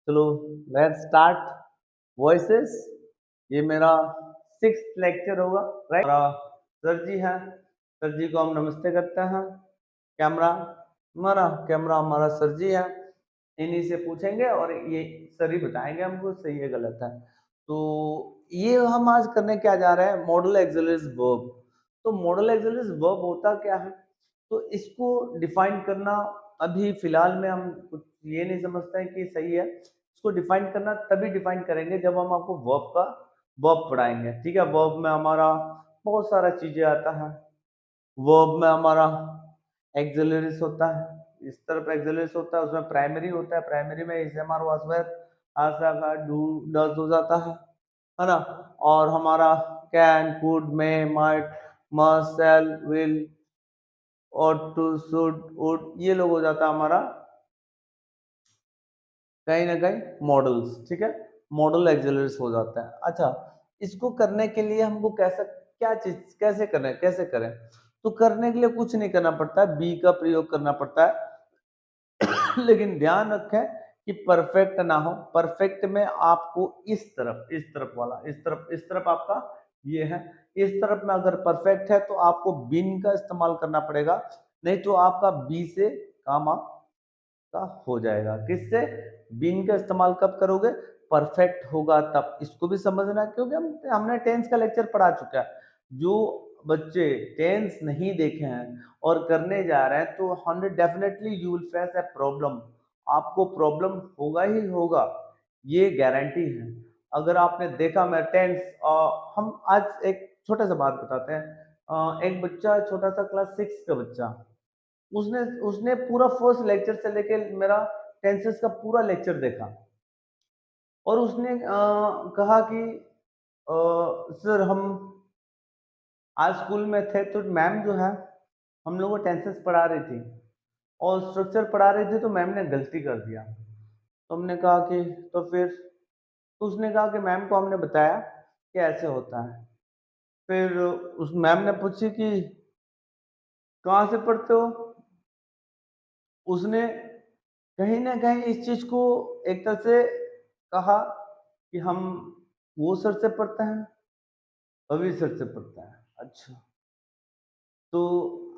चलो let's start voices. ये मेरा 6th लेक्चर होगा, राइट। हमारा सर जी हैं, सर जी को हम नमस्ते करते हैं। कैमरा हमारा सर जी है, इन्हीं से पूछेंगे और ये सर ही बताएंगे हमको सही है गलत है। तो ये हम आज करने क्या जा रहे हैं, मॉडल एक्सिलरीज वर्ब। तो मॉडल एक्सिलरीज वर्ब होता क्या है, तो इसको डिफाइन करना अभी फिलहाल में हम कुछ ये नहीं समझते हैं कि सही है। इसको डिफाइन करना तभी डिफाइन करेंगे जब हम आपको वर्ब पढ़ाएंगे, ठीक है। वर्ब में हमारा बहुत सारा चीजें आता है। वर्ब में हमारा एक्सिलरीज होता है, इस तरफ एक्सिलरीज होता है, उसमें प्राइमरी होता है। प्राइमरी में इस हमारा वास्वर आशा का डू डज हो जाता है ना। और हमारा can, could, may, might, must, shall, will ought to, should, would, ये लोग हो जाता है हमारा कहीं ना कहीं मॉडल्स, ठीक है। मॉडल एक्सिलरीज हो जाता है। अच्छा, इसको करने के लिए हमको कैसे करें। तो करने के लिए कुछ नहीं करना पड़ता है, बी का प्रयोग करना पड़ता है। लेकिन ध्यान रखें कि परफेक्ट ना हो। परफेक्ट में आपको इस तरफ आपका ये है, इस तरफ में अगर परफेक्ट है तो आपको बिन का इस्तेमाल करना पड़ेगा, नहीं तो आपका बी से काम आपका हो जाएगा। किससे? बिन का इस्तेमाल कब करोगे? परफेक्ट होगा तब। इसको भी समझना, क्योंकि हमने टेंस का लेक्चर पढ़ा चुका है। जो बच्चे टेंस नहीं देखे हैं और करने जा रहे हैं तो 100 definitely you will face a problem. आपको प्रॉब्लम होगा ही होगा, ये गारंटी है। अगर आपने देखा, मैं टेंस, हम आज एक छोटा सा बात बताते हैं। एक बच्चा, छोटा सा क्लास 6 का बच्चा, उसने उसने पूरा फर्स्ट लेक्चर से लेके मेरा टेंसेस का पूरा लेक्चर देखा और उसने कहा कि सर, हम आज स्कूल में थे तो मैम जो है हम लोगों को टेंसेस पढ़ा रही थी और स्ट्रक्चर पढ़ा रही थी, तो मैम ने गलती कर दिया। तो हमने कहा कि तो फिर, तो उसने कहा कि मैम को हमने बताया कि ऐसे होता है। फिर उस मैम ने पूछी कि कहाँ से पढ़ते हो। उसने कहीं ना कहीं इस चीज को एक तरह से कहा कि हम वो सर से पढ़ते हैं, अभी सर से पढ़ते हैं। अच्छा, तो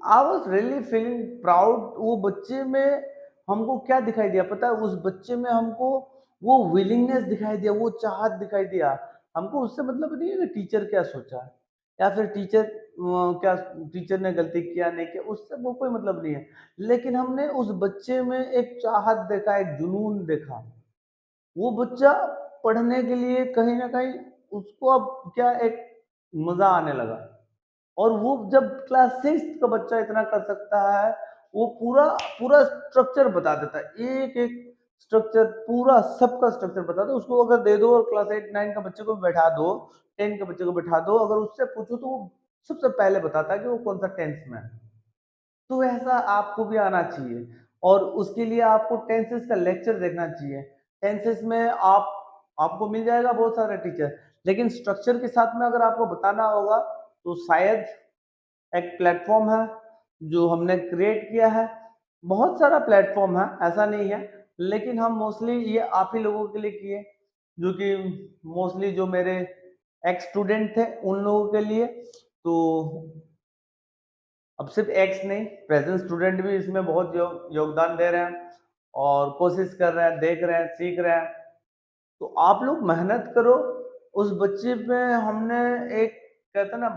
I was really feeling proud. वो बच्चे में हमको क्या दिखाई दिया पता है? उस बच्चे में हमको वो विलिंगनेस दिखाई दिया, वो चाहत दिखाई दिया। हमको उससे मतलब नहीं है कि टीचर क्या सोचा है या फिर क्या टीचर ने गलती किया नहीं किया, उससे वो कोई मतलब नहीं है। लेकिन हमने उस बच्चे में एक चाहत देखा, एक जुनून देखा। वो बच्चा पढ़ने के लिए कहीं ना कहीं उसको अब क्या एक मजा आने लगा। और वो जब क्लास 6 का बच्चा इतना कर सकता है, वो पूरा पूरा स्ट्रक्चर बता देता है, एक एक स्ट्रक्चर, पूरा सबका स्ट्रक्चर बता दो उसको। अगर दे दो और क्लास 8 9 का बच्चे को बैठा दो, 10 के बच्चे को बैठा दो, अगर उससे पूछो तो वो सबसे पहले बताता है कि वो कौन सा टेंस में है। तो ऐसा आपको भी आना चाहिए और उसके लिए आपको टेंसेस का लेक्चर देखना चाहिए। टेंसेस में आपको मिल जाएगा बहुत सारे टीचर, लेकिन स्ट्रक्चर के साथ में अगर आपको बताना होगा तो शायद एक प्लेटफॉर्म है जो हमने क्रिएट किया है। बहुत सारा प्लेटफॉर्म है, ऐसा नहीं है, लेकिन हम मोस्टली ये आप ही लोगों के लिए किए, जो कि मोस्टली जो मेरे एक्स स्टूडेंट थे उन लोगों के लिए। तो अब सिर्फ एक्स नहीं, प्रेजेंट स्टूडेंट भी इसमें बहुत योगदान दे रहे हैं और कोशिश कर रहे हैं, देख रहे हैं, सीख रहे हैं। तो आप लोग मेहनत करो। उस बच्चे पे हमने एक, कहते ना,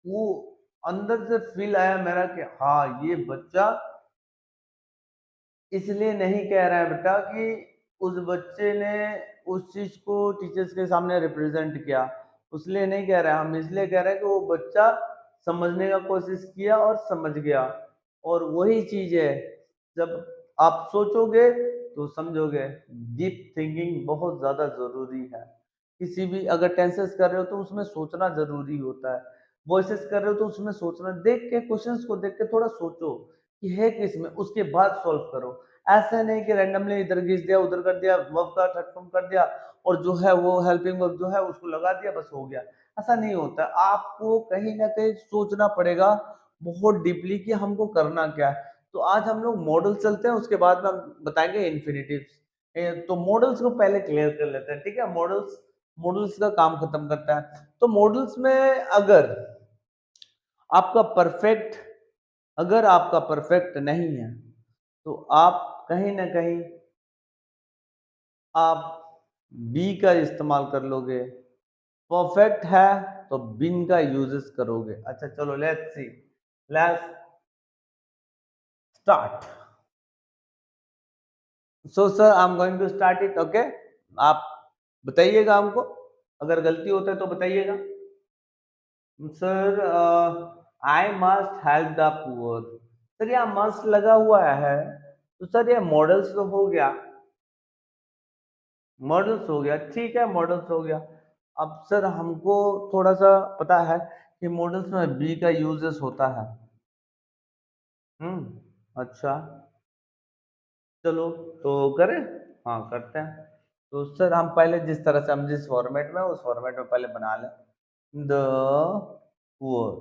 वो अंदर से फील आया मेरा कि हाँ, ये बच्चा इसलिए नहीं कह रहा है बेटा कि उस बच्चे ने उस चीज को टीचर्स के सामने रिप्रेजेंट किया, उसलिए नहीं कह रहा है। हम इसलिए कह रहे हैं कि वो बच्चा समझने का कोशिश किया और समझ गया। और वही चीज है, जब आप सोचोगे तो समझोगे। डीप थिंकिंग बहुत ज्यादा जरूरी है। किसी भी अगर टेंसेस कर रहे हो तो उसमें सोचना जरूरी होता है। वॉइसेस कर रहे हो तो उसमें सोचना, देख के क्वेश्चंस को देख के थोड़ा सोचो कि है किस में, उसके बाद सॉल्व करो। ऐसा नहीं कि रैंडमली इधर घिस दिया, उधर कर दिया, वर्ब का थर्ड फॉर्म कर दिया और जो है वो हेल्पिंग वर्ब जो है उसको लगा दिया, बस हो गया। ऐसा नहीं होता। आपको कहीं ना कहीं सोचना पड़ेगा बहुत डीपली कि हमको करना क्या है। तो आज हम लोग मॉडल चलते हैं, उसके बाद में हम बताएंगे इन्फिनिटिव्स। तो मॉडल्स को पहले क्लियर कर लेते हैं, ठीक है। मॉडल्स मॉडल्स का काम खत्म करता है। तो मॉडल्स में आपका परफेक्ट अगर आपका परफेक्ट नहीं है तो आप कहीं ना कहीं आप बी का इस्तेमाल कर लोगे। परफेक्ट है तो बिन का यूजेस करोगे। अच्छा चलो let's see, let's start. So sir I am going to start it, okay. आप बताइएगा हमको, अगर गलती होता है तो बताइएगा। Sir I must help the poor. Sir यहाँ मस्ट लगा हुआ है तो सर ये मॉडल्स तो हो गया, मॉडल्स हो गया, ठीक है, मॉडल्स हो गया। अब सर हमको थोड़ा सा पता है कि मॉडल्स में बी का यूजेस होता है। अच्छा चलो तो करें, हाँ करते हैं। तो सर हम पहले जिस तरह से हम जिस फॉर्मेट में उस फॉर्मेट में पहले बना लें। द पुअर,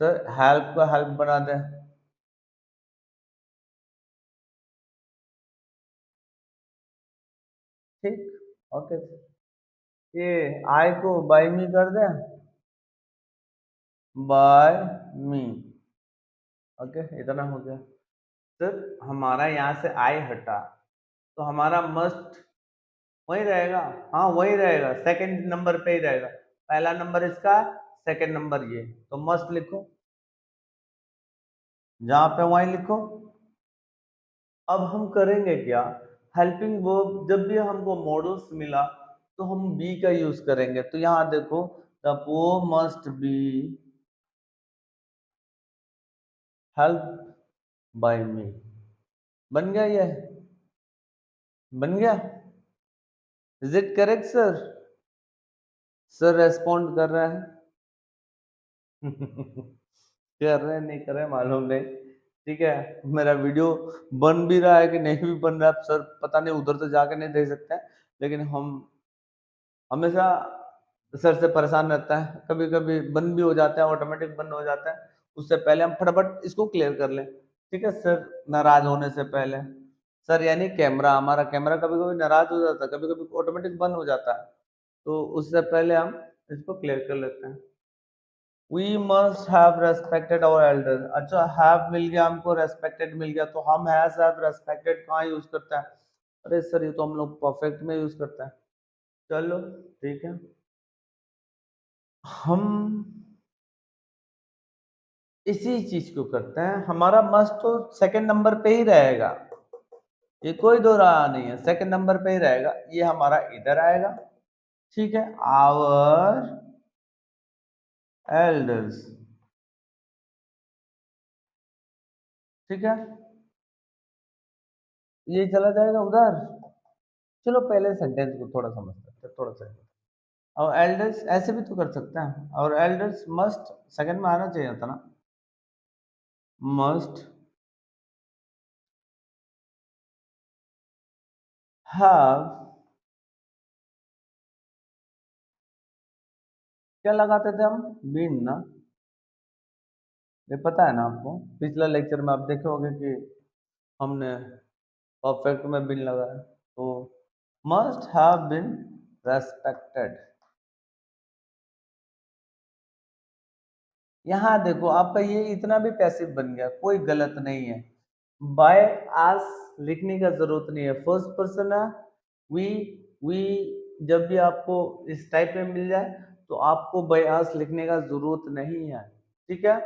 सर हेल्प का हेल्प बना दें। ठीक, ओके। ये आई को बाय मी कर दें, बाय मी, ओके इतना हो गया। सर हमारा यहाँ से आई हटा तो हमारा मस्ट वही रहेगा। हाँ वही रहेगा, सेकंड नंबर पे ही रहेगा। पहला नंबर इसका, सेकंड नंबर ये, तो मस्ट लिखो, जहां पे वहीं लिखो। अब हम करेंगे क्या, हेल्पिंग वर्ब जब भी हमको मॉडल्स मिला तो हम बी का यूज करेंगे। तो यहाँ देखो, the poor must be help by me, बन गया ये, बन गया। Is it correct sir? Sir respond कर रहा है। कर रहे हैं नहीं कर रहे हैं मालूम नहीं, ठीक है। मेरा वीडियो बन भी रहा है कि नहीं भी बन रहा है सर पता नहीं, उधर तो जाके नहीं देख सकते हैं। लेकिन हम हमेशा सर से परेशान रहता है, कभी कभी बंद भी हो जाता है, ऑटोमेटिक बंद हो जाता है। उससे पहले हम फटाफट इसको क्लियर कर लें, ठीक है सर, नाराज होने से पहले। सर यानी कैमरा, हमारा कैमरा कभी कभी नाराज हो जाता है, कभी कभी ऑटोमेटिक बंद हो जाता है। तो उससे पहले हम इसको क्लियर कर लेते हैं। We must have respected our elder. अच्छा हैव मिल गया हमको, रेस्पेक्टेड मिल गया, तो हम हैज हैव रेस्पेक्टेड कहाँ यूज करते हैं? अरे सर ये तो हम लोग परफेक्ट में यूज करते हैं। चलो ठीक है, हम इसी चीज को करते हैं। हमारा मस्ट तो सेकंड नंबर पे ही रहेगा, ये कोई दो राह नहीं है, सेकंड नंबर पे ही रहेगा। ये हमारा इधर आएगा, ठीक है, आवर एल्डर्स, ठीक है, ये चला जाएगा उधर। चलो पहले सेंटेंस को थोड़ा समझते हैं, थोड़ा सा। और एल्डर्स ऐसे भी तो कर सकते हैं, और एल्डर्स मस्ट सेकंड में आना चाहिए था ना, मस्ट हैव, क्या लगाते थे हम, बीन ना, ये पता है ना आपको, पिछला लेक्चर में आप देखे होंगे कि हमने परफेक्ट में बिन लगाया। तो मस्ट हैव बिन रेस्पेक्टेड। यहाँ देखो आपका ये इतना भी पैसिव बन गया, कोई गलत नहीं है। बाय आस लिखने का जरूरत नहीं है, फर्स्ट पर्सन है। वी वी जब भी आपको इस टाइप में मिल जाए तो आपको बाय आस लिखने का जरूरत नहीं है, ठीक है।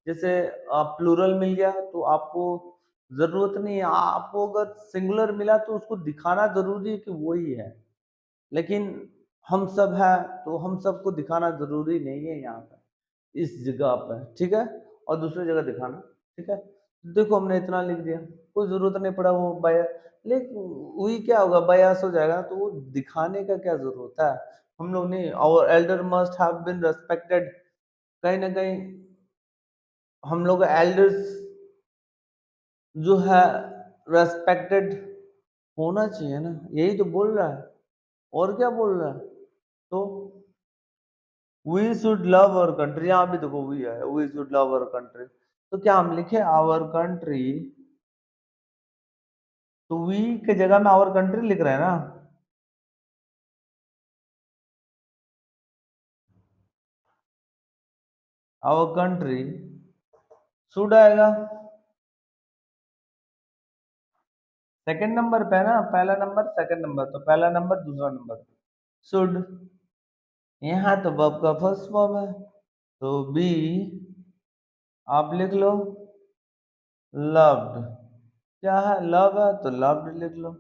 जैसे प्लूरल मिल गया तो आपको जरूरत नहीं है, आपको अगर सिंगुलर मिला तो उसको दिखाना जरूरी है कि वही है। लेकिन हम सब है तो हम सबको दिखाना जरूरी नहीं है यहाँ पे, इस जगह पे, ठीक है, और दूसरी जगह दिखाना, ठीक है। देखो हमने इतना लिख दिया, कोई जरूरत नहीं पड़ा वो बाया, लेकिन वही क्या होगा, बयास हो जाएगा, तो वो दिखाने का क्या जरूरत है। हम लोग नहीं, और elder must have been respected, कहीं ना कहीं हम लोग एल्डर्स जो है रेस्पेक्टेड होना चाहिए ना, यही तो बोल रहा है, और क्या बोल रहा है। तो we should love our country, यहाँ भी देखो वी है, we should love our country. तो क्या हम लिखे आवर कंट्री तो वी के जगह में आवर कंट्री लिख रहे हैं ना, आवर कंट्री शुड आएगा। सेकंड नंबर पे है ना, पहला नंबर सेकंड नंबर, तो पहला नंबर दूसरा नंबर शुड। यहाँ तो वर्ब का फर्स्ट फॉर्म है, तो बी आप लिख लो लव्ड। क्या है, लव है तो लव्ड लिख लो,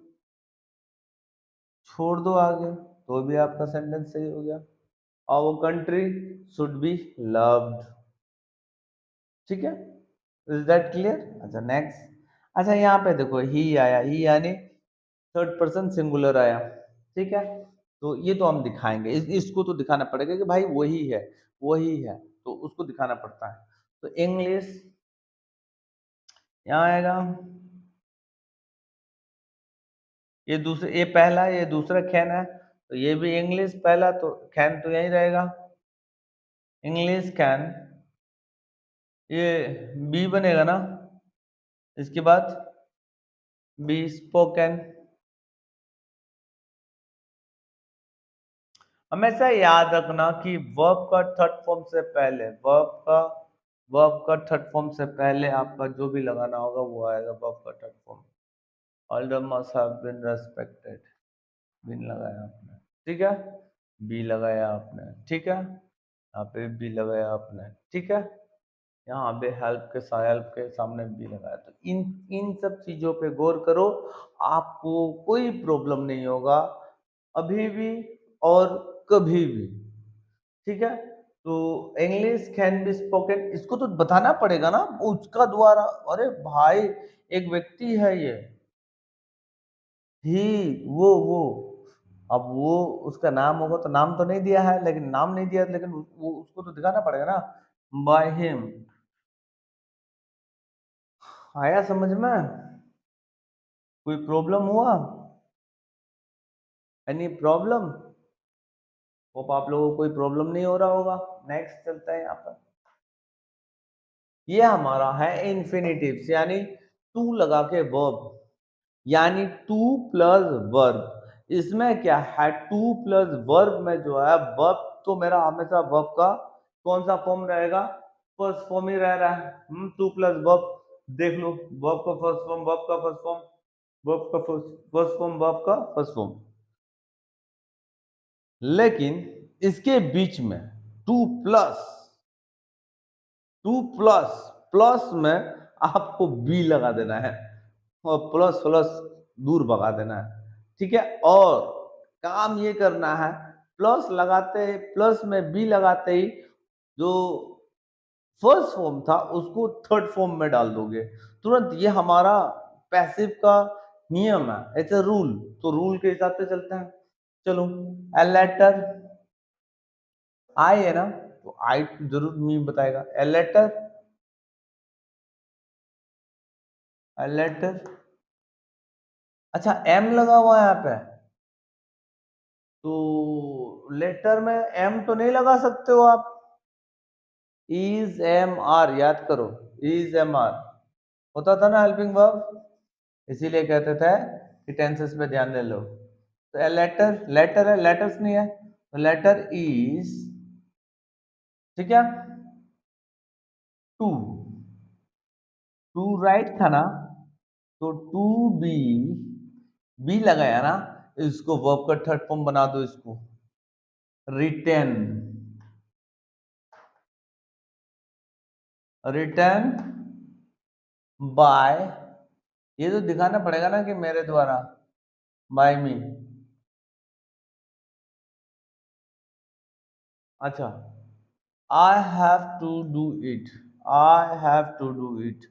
छोड़ दो आगे तो भी आपका सेंटेंस सही हो गया। Our country should be loved. ठीक है, इज दैट क्लियर? अच्छा नेक्स्ट। अच्छा यहाँ पे देखो ही आया, ही यानी थर्ड पर्सन सिंगुलर आया। ठीक है, तो ये तो हम दिखाएंगे, इसको तो दिखाना पड़ेगा कि भाई वही है, वही है, तो उसको दिखाना पड़ता है। तो इंग्लिश यहाँ आएगा, ये दूसरे, ये पहला ये दूसरा कैन है, तो ये भी इंग्लिश पहला, तो कैन तो यही रहेगा, इंग्लिश कैन। ये बी बनेगा ना, इसके बाद बी स्पोकन। हमेशा याद रखना कि वर्ब का थर्ड फॉर्म से पहले, वर्ब का थर्ड फॉर्म से पहले आपका जो भी लगाना होगा वो आएगा वर्ब का third form. Older must have been respected, been लगाया आपने, ठीक है, बी लगाया आपने, ठीक है, यहाँ पे बी लगाया आपने, ठीक है, यहाँ पे हेल्प के सामने बी लगाया। तो इन इन सब चीजों पे गौर करो, आपको कोई प्रॉब्लम नहीं होगा अभी भी और कभी भी। ठीक है, तो इंग्लिश कैन बी स्पोकन, इसको तो बताना पड़ेगा ना उसका द्वारा। अरे भाई एक व्यक्ति है ये, ही, वो, अब वो उसका नाम होगा तो नाम तो नहीं दिया है, लेकिन नाम नहीं दिया, लेकिन वो उसको तो दिखाना पड़ेगा ना, बाय हिम। आया समझ में? कोई प्रॉब्लम हुआ? Any problem? होप आप लोगों को कोई प्रॉब्लम नहीं हो रहा होगा। नेक्स्ट चलता है यहाँ पर, ये हमारा है इन्फिनिटिव्स, यानी टू लगा के वर्ब, यानी टू प्लस वर्ब। इसमें क्या है, टू प्लस वर्ब में जो है, वर्ब तो मेरा हमेशा वर्ब का कौन सा फॉर्म रहेगा, फर्स्ट फॉर्म ही रह रहा है। टू प्लस वर्ब, देख लो, वर्ब का फर्स्ट फॉर्म, वर्ब का फर्स्ट फॉर्म, वर्ब का फर्स्ट फॉर्म, वर्ब का फर्स्ट फॉर्म। लेकिन इसके बीच में two plus, two plus, plus में आपको बी लगा देना है और प्लस प्लस दूर भगा देना है। ठीक है, और काम ये करना है, प्लस लगाते ही, प्लस में बी लगाते ही जो फर्स्ट फॉर्म था उसको थर्ड फॉर्म में डाल दोगे तुरंत। ये हमारा पैसिव का नियम है, इट्स अ रूल, तो रूल के हिसाब से चलते हैं। चलो, ए लेटर, आई है ना, तो आई जरूर मी बताएगा, ए लेटर, ए लेटर। अच्छा एम लगा हुआ है यहाँ पे, तो लेटर में एम तो नहीं लगा सकते हो आप। इज एम आर याद करो, इज एम आर होता था ना हेल्पिंग वर्ब, इसीलिए कहते थे कि टेंसेस पे ध्यान दे लो। तो लेटर, लेटर है, लेटर्स नहीं है, तो लेटर इज, ठीक है, टू, टू राइट था ना, तो टू बी, बी लगाया ना, इसको वर्ब का थर्ड फॉर्म बना दो, इसको रिटर्न, रिटर्न बाय, ये तो दिखाना पड़ेगा ना कि मेरे द्वारा, बाय मी। अच्छा, I have to do it, I have to do it,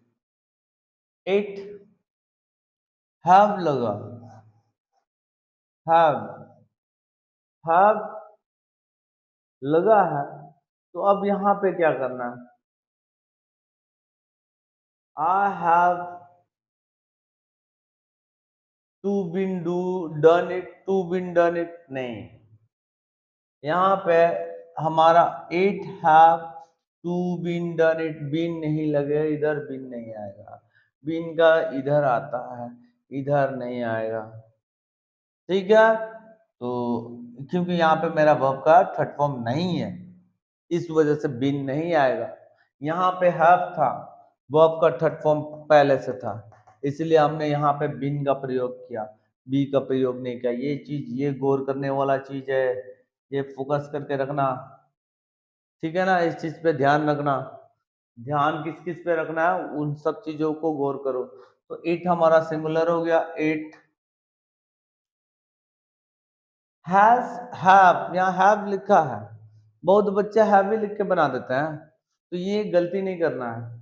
it, have लगा, हैव, हैव लगा है, तो अब यहाँ पे क्या करना है, I have to been do done it, to been done it नहीं, यहाँ पे हमारा it have to been done it, been नहीं लगे, इधर बीन नहीं आएगा, बीन का इधर आता है, इधर नहीं आएगा। ठीक है, तो क्योंकि यहाँ पे मेरा वर्ब का थर्ड फॉर्म नहीं है, इस वजह से बीन नहीं आएगा। यहाँ पे हैव था, वर्ब का थर्ड फॉर्म पहले से था, इसलिए हमने यहाँ पे बीन का प्रयोग किया, बी का प्रयोग नहीं किया। ये चीज, ये गौर करने वाला चीज है, ये फोकस करके रखना। ठीक है ना, इस चीज पे ध्यान रखना। ध्यान किस किस पे रखना है, उन सब चीजों को गौर करो। तो इट हमारा सिंगुलर हो गया, इट हैज, हैव, यहाँ हैव लिखा है, बहुत बच्चे हैव ही लिख के बना देते हैं, तो ये गलती नहीं करना है।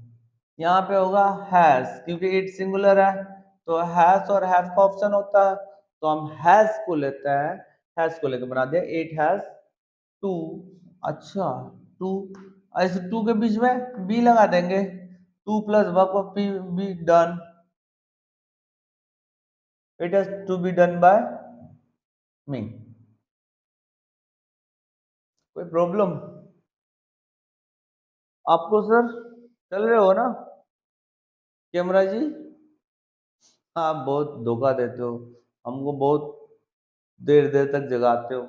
यहाँ पे होगा हैज, क्योंकि इट सिंगुलर है, तो हैज और हैव का ऑप्शन होता है, तो हम हैज को लेते हैं, हैज को लेकर बना दिया, इट हैज टू। अच्छा, टू, ऐसे टू के बीच में बी लगा देंगे, to plus verb of be done, it has to be done by me. कोई प्रॉब्लम आपको सर? चल रहे हो ना कैमरा जी? आप बहुत धोखा देते हो, हमको बहुत देर देर तक जगाते हो,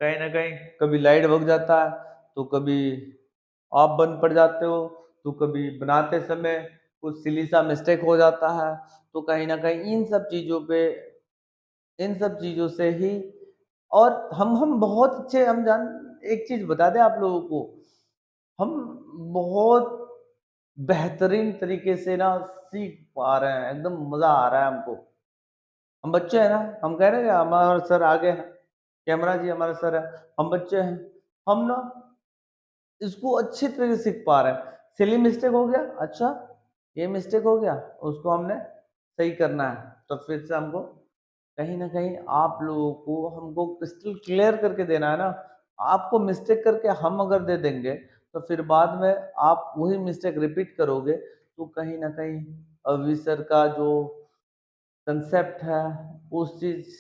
कहीं ना कहीं कभी लाइट भग जाता है, तो कभी आप बंद पड़ जाते हो, तो कभी बनाते समय कुछ सिली सा मिस्टेक हो जाता है, तो कहीं ना कहीं इन सब चीजों पे, इन सब चीजों से ही। और हम बहुत अच्छे, हम जान, एक चीज बता दें आप लोगों को, हम बहुत बेहतरीन तरीके से ना सीख पा रहे हैं, एकदम मजा आ रहा है हमको। हम बच्चे हैं ना, हम कह रहे हैं हमारे सर आगे हैं, कैमरा जी हमारे सर है, हम बच्चे हैं, हम ना इसको अच्छी तरीके से सीख पा रहे हैं। सिली मिस्टेक हो गया, अच्छा ये मिस्टेक हो गया, उसको हमने सही करना है, तो फिर से हमको कहीं ना कहीं आप लोगों को हमको क्रिस्टल क्लियर करके देना है ना। आपको मिस्टेक करके हम अगर दे देंगे, तो फिर बाद में आप वही मिस्टेक रिपीट करोगे, तो कहीं ना कहीं अविसर का जो कंसेप्ट है, उस चीज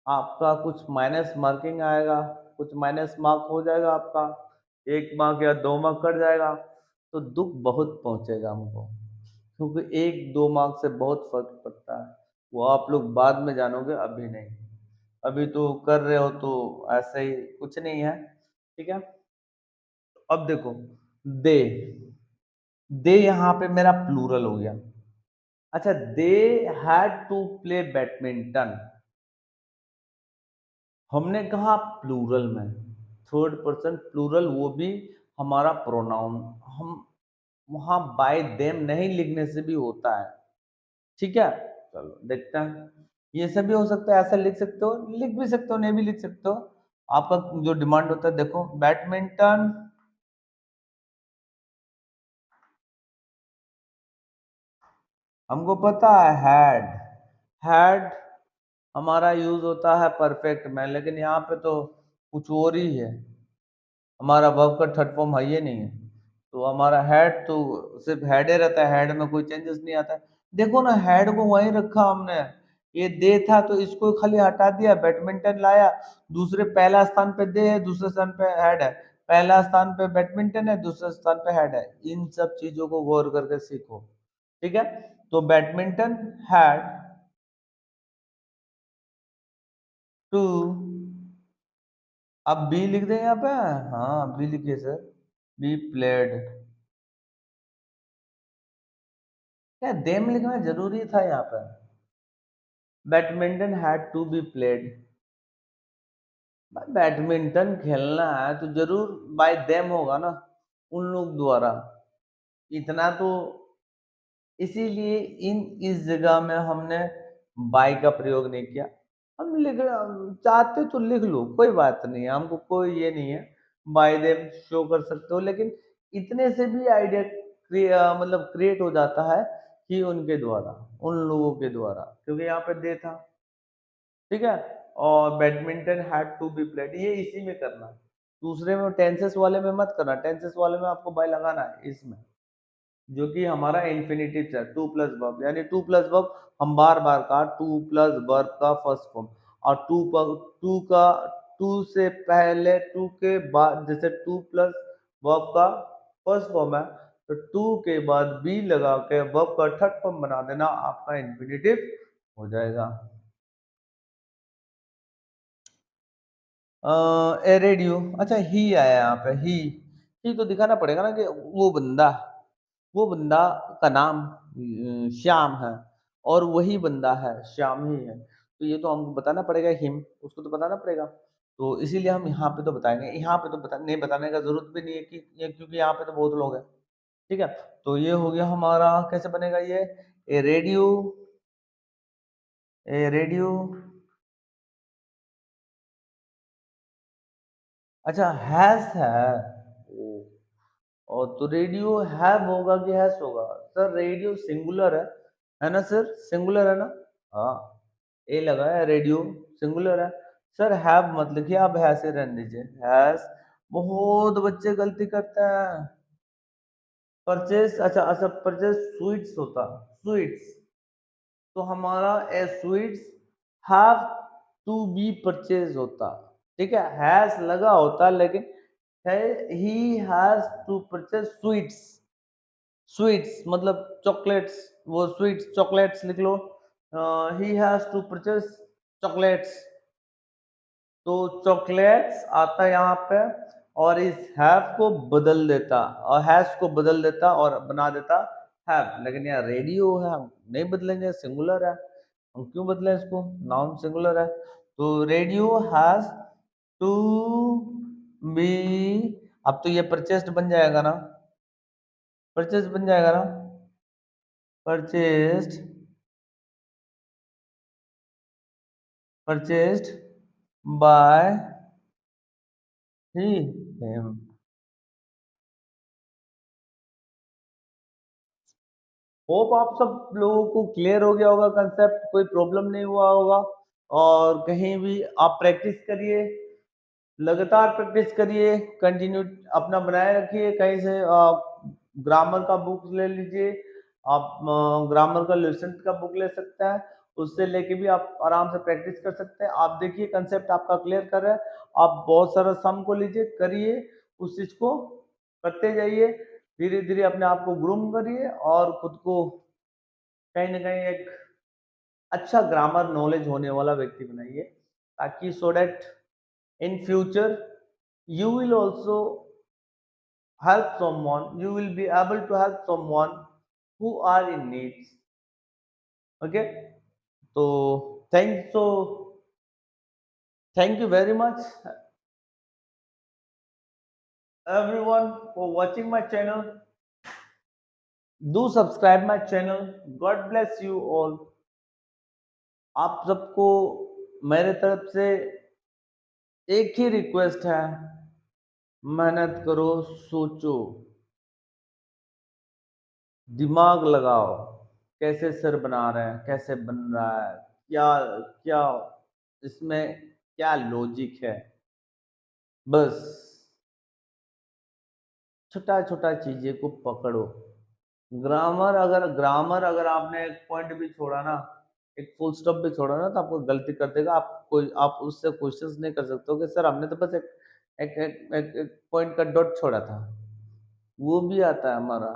आपका कुछ माइनस मार्किंग आएगा, कुछ माइनस मार्क हो जाएगा आपका, 1 मार्क या 2 मार्क कट जाएगा, तो दुख बहुत पहुंचेगा हमको, क्योंकि 1-2 मार्क से बहुत फर्क पड़ता है। वो आप लोग बाद में जानोगे, अभी नहीं। अभी तो कर रहे हो तो ऐसे ही कुछ नहीं है। ठीक है, अब देखो, दे, दे यहाँ पे मेरा प्लूरल हो गया। अच्छा, they had to play badminton, हमने कहा प्लूरल में, थर्ड पर्सन प्लूरल, वो भी हमारा प्रोनाउन, हम वहां बाय देम नहीं लिखने से भी होता है। ठीक है, चलो देखते हैं, ये सब भी हो सकता है, ऐसा लिख सकते हो, लिख भी सकते हो, नहीं भी लिख सकते हो, आपका जो डिमांड होता है। देखो बैडमिंटन, हमको पता है हैड, हैड हमारा यूज होता है परफेक्ट में, लेकिन यहाँ पे तो कुछ और ही है, हमारा वर्ब का थर्ड फॉर्म है ये नहीं है, तो हमारा हेड तो सिर्फ हेड ही रहता है, हेड में कोई चेंजेस नहीं आता है। देखो ना, हेड को वहीं रखा हमने, ये दे था तो इसको खाली हटा दिया, बैडमिंटन लाया, दूसरे पहला स्थान पे दे है, दूसरे स्थान पे हेड है, पहला स्थान पे बैडमिंटन है, दूसरे स्थान पे हेड है, इन सब चीजों को गौर करके सीखो। ठीक है, तो बैडमिंटन हैड टू, अब बी लिख दें यहाँ पे, हाँ बी लिखिए सर, बी प्लेड, क्या देम लिखना जरूरी था यहाँ पे? Badminton had to be played, badminton खेलना है तो जरूर बाय देम होगा ना, उन लोग द्वारा, इतना तो, इसीलिए इन इस जगह में हमने बाय का प्रयोग नहीं किया। हम लिख, चाहते तो लिख लो, कोई बात नहीं है, हमको कोई ये नहीं है, बाय देम शो कर सकते हो, लेकिन इतने से भी आइडिया मतलब क्रिएट हो जाता है कि उनके द्वारा, उन लोगों के द्वारा, क्योंकि यहाँ पे दे था। ठीक है, और badminton had to be played, ये इसी में करना, दूसरे में टेंसेस वाले में मत करना, टेंसेस वाले में आपको बाय लगाना है इसमें, जो कि हमारा इन्फिनिटिव है, टू प्लस वर्ब, यानी टू प्लस वर्ब, हम बार बार का टू प्लस वर्ब का फर्स्ट फॉर्म, और टू का, टू से पहले, टू के बाद, जैसे टू प्लस वर्ब का फर्स्ट फॉर्म है, तो टू के बाद बी लगा के वर्ब का थर्ड फॉर्म बना देना आपका इन्फिनिटिव हो जाएगा। ए रेडियो, अच्छा ही आया यहाँ पे, ही तो दिखाना पड़ेगा ना कि वो बंदा का नाम श्याम है और वही बंदा है, श्याम ही है। तो ये तो हमको बताना पड़ेगा हिम, उसको तो बताना पड़ेगा। तो इसीलिए हम यहाँ पे तो बताएँगे, यहाँ पे तो नहीं बताने का ज़रूरत भी नहीं है कि ये, क्योंकि यहाँ पे तो बहुत लोग हैं, ठीक है? तो ये हो गया हमारा, कैसे बनेगा ये? ए रेडियो, ए रेडियो, अच्छा हैज़ है। ओह! और तो रेडियो हैव होगा कि हैस होगा? सर रेडियो सिंगुलर है ना सर? सिंगुलर है ना? हाँ, ए लगा है, रेडियो सिंगुलर है। सर हैव मत लिखिए, आप हैस ही रहने दीजिए। हैस, बहुत बच्चे गलती करते हैं। परचेस, अच्छा अच्छा, परचेस स्वीट्स होता, स्वीट्स। तो हमारा a sweets have to be purchase होता, ठीक है? हैज लगा होता लेकिन है, he has to purchase sweets. Sweets मतलब चॉकलेट्स, वो स्वीट्स चॉकलेट्स लिख लो। He has to purchase chocolates, तो चॉकलेट्स आता है यहाँ पे और इस हैव को बदल देता और हैज को बदल देता और बना देता हैव। लेकिन यहाँ रेडियो है, हम नहीं बदलेंगे, सिंगुलर है, हम क्यों बदलें इसको? नाउन सिंगुलर है। तो रेडियो हैज टू बी, अब तो ये परचेस्ड बन जाएगा ना? परचेज बन जाएगा ना? परचेस्ड, परचेस्ड बाय ही हिम। होप आप सब लोगों को क्लियर हो गया होगा कंसेप्ट, कोई प्रॉब्लम नहीं हुआ होगा। और कहीं भी आप प्रैक्टिस करिए, लगातार प्रैक्टिस करिए, कंटिन्यू अपना बनाए रखिए। कहीं से ग्रामर का बुक ले लीजिए, आप ग्रामर का लेसन का बुक ले सकते हैं, उससे लेके भी आप आराम से प्रैक्टिस कर सकते हैं। आप देखिए कंसेप्ट आपका क्लियर कर रहा है, आप बहुत सारा सम को लीजिए, करिए, उस चीज को करते जाइए, धीरे धीरे अपने आप को ग्रूम करिए और खुद को कहीं ना कहीं एक अच्छा ग्रामर नॉलेज होने वाला व्यक्ति बनाइए, ताकि so that in future you will also help someone, you will be able to help someone who are in needs. Okay, so thank you very much everyone for watching my channel. Do subscribe my channel. God bless you all. आप सबको मेरे तरफ से एक ही request है, मेहनत करो, सोचो, दिमाग लगाओ, कैसे सर बना रहे हैं, कैसे बन रहा है, क्या क्या इसमें क्या लॉजिक है, बस छोटा छोटा चीजें को पकड़ो। ग्रामर अगर आपने एक पॉइंट भी छोड़ा ना, एक फुल स्टॉप भी छोड़ा ना, तो आपको गलती कर देगा। आप उससे क्वेश्चंस नहीं कर सकते हो कि सर हमने तो बस एक पॉइंट का डॉट छोड़ा था। वो भी आता है हमारा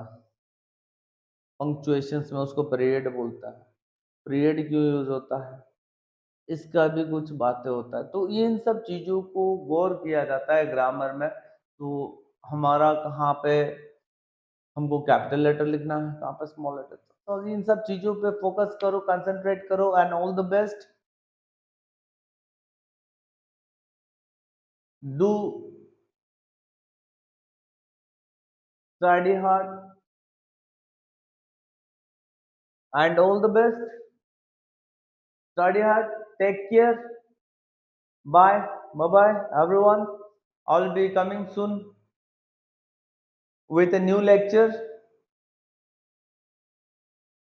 पंक्चुएशंस में, उसको पीरियड बोलता है। पीरियड क्यों यूज होता है, इसका भी कुछ बातें होता है। तो ये इन सब चीज़ों को गौर किया जाता है ग्रामर में। तो हमारा कहाँ पे हमको कैपिटल लेटर लिखना है, कहाँ पे स्मॉल लेटर, तो इन सब चीज़ों पे फोकस करो, कंसंट्रेट करो, and all the best. Do study hard and all the best. Study hard, take care, bye, bye bye everyone. I'll be coming soon with a new lecture.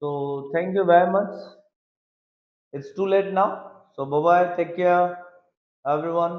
So thank you very much. It's too late now. So bye bye. Take care, everyone.